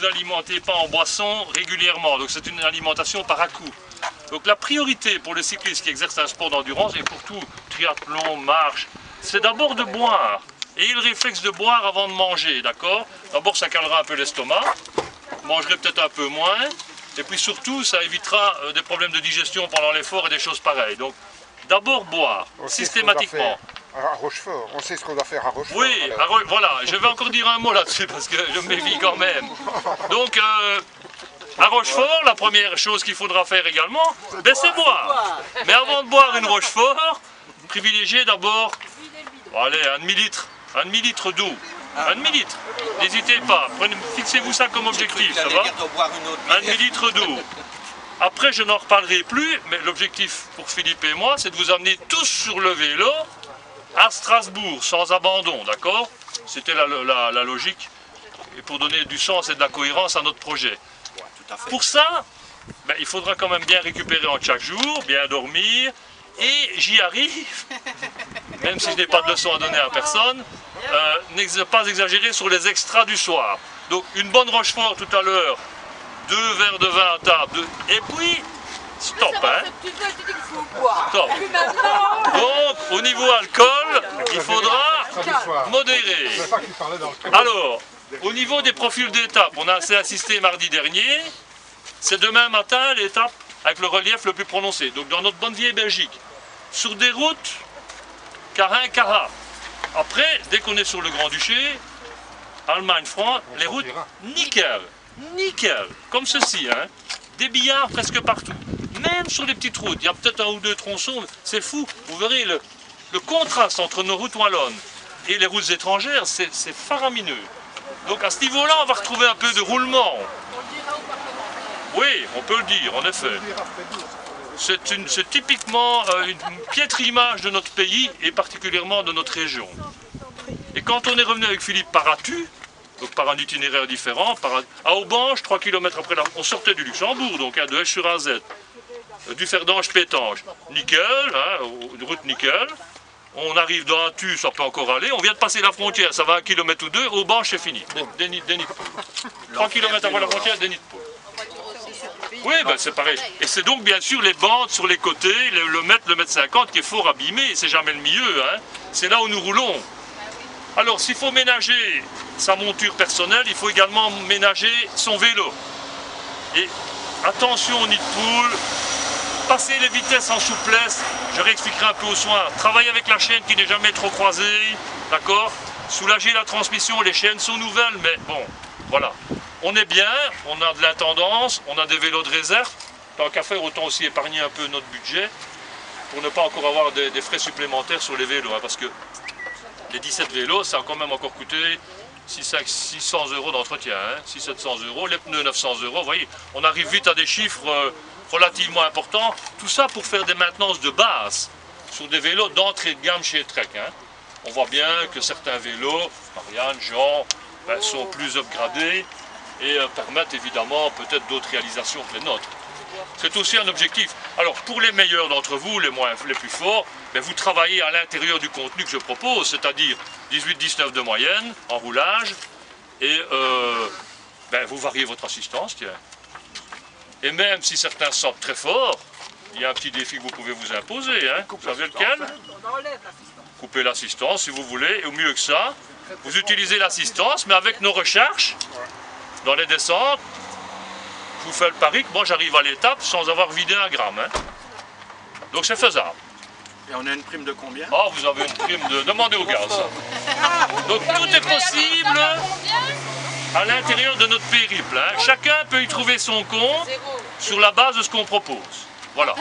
alimentez pas en boisson régulièrement. Donc c'est une alimentation par à-coups. Donc la priorité pour le cycliste qui exerce un sport d'endurance, et pour tout, triathlon, marche, c'est d'abord de boire. Ayez le réflexe de boire avant de manger, d'accord? D'abord ça calera un peu l'estomac, vous mangerez peut-être un peu moins, et puis surtout ça évitera des problèmes de digestion pendant l'effort et des choses pareilles. Donc d'abord boire, systématiquement. À Rochefort, on sait ce qu'on doit faire à Rochefort. Oui, voilà, je vais encore dire un mot là-dessus parce que je me méfie quand même. Donc, à Rochefort, la première chose qu'il faudra faire également, ben, c'est boire. Mais avant de boire une Rochefort, privilégiez d'abord, allez, un demi-litre d'eau. Un demi-litre, n'hésitez pas, fixez-vous ça comme objectif, ça va? Un demi-litre d'eau. Après, je n'en reparlerai plus, mais l'objectif pour Philippe et moi, c'est de vous amener tous sur le vélo à Strasbourg, sans abandon, d'accord? C'était la logique, et pour donner du sens et de la cohérence à notre projet. Pour ça, ben, il faudra quand même bien récupérer en chaque jour, bien dormir, et j'y arrive, même si je n'ai pas de leçon à donner à personne, ne pas exagérer sur les extras du soir. Donc une bonne Rochefort tout à l'heure, 2 verres de vin à table, et puis stop, hein? Stop. Donc, au niveau alcool, il faudra modérer. Alors, au niveau des profils d'étape, on a assez assisté mardi dernier. C'est demain matin l'étape avec le relief le plus prononcé. Donc, dans notre bonne vieille Belgique, sur des routes, Carin-Cara. Après, dès qu'on est sur le Grand-Duché, Allemagne-France, les routes, nickel. Nickel. Comme ceci, hein. Des billards presque partout. Même sur les petites routes, il y a peut-être 1 ou 2 tronçons, c'est fou. Vous verrez le contraste entre nos routes wallonnes et les routes étrangères, c'est faramineux. Donc à ce niveau-là, on va retrouver un peu de roulement. Oui, on peut le dire, en effet. C'est typiquement une piètre image de notre pays et particulièrement de notre région. Et quand on est revenu avec Philippe par Attu, donc par un itinéraire différent, à Aubange, 3 km après on sortait du Luxembourg, donc de Esch sur AZ. Du Ferdange-Pétange, nickel, hein, une route nickel. On arrive dans Attu, ça peut encore aller. On vient de passer la frontière, ça va 1 km ou 2. Aubange, c'est fini. Des nids de poules. 3 km avant la frontière, des nids de poules. Oui, ben c'est pareil. Et c'est donc bien sûr les bandes sur les côtés, le mètre 50 qui est fort abîmé. C'est jamais le milieu. Hein. C'est là où nous roulons. Alors, s'il faut ménager sa monture personnelle, il faut également ménager son vélo. Et attention aux nids de poules. Passer les vitesses en souplesse, je réexpliquerai un peu au soin. Travailler avec la chaîne qui n'est jamais trop croisée, d'accord? Soulager la transmission, les chaînes sont nouvelles, mais bon, voilà. On est bien, on a de l'intendance, on a des vélos de réserve. Tant qu'à faire, autant aussi épargner un peu notre budget pour ne pas encore avoir des frais supplémentaires sur les vélos. Hein, parce que les 17 vélos, ça a quand même encore coûté 600 € d'entretien, hein, 600-700 €, les pneus 900 €. Vous voyez, on arrive vite à des chiffres relativement importants. Tout ça pour faire des maintenances de base sur des vélos d'entrée de gamme chez Trek. Hein. On voit bien que certains vélos, Marianne, Jean, ben, sont plus upgradés et permettent évidemment peut-être d'autres réalisations que les nôtres. C'est aussi un objectif. Alors pour les meilleurs d'entre vous, les plus forts, ben, vous travaillez à l'intérieur du contenu que je propose, c'est-à-dire 18-19 de moyenne en roulage, et ben, vous variez votre assistance, tiens. Et même si certains sortent très fort, il y a un petit défi que vous pouvez vous imposer. Hein. Vous savez lequel? Coupez l'assistance si vous voulez, et au mieux que ça, vous utilisez l'assistance, mais avec nos recherches, dans les descentes, je vous fais le pari que moi j'arrive à l'étape sans avoir vidé 1 gramme. Hein. Donc c'est faisable. Et on a une prime de combien? Oh, vous avez une prime de... Demandez au gars, ça. Donc tout est possible à l'intérieur de notre périple. Hein. Chacun peut y trouver son compte sur la base de ce qu'on propose. Voilà.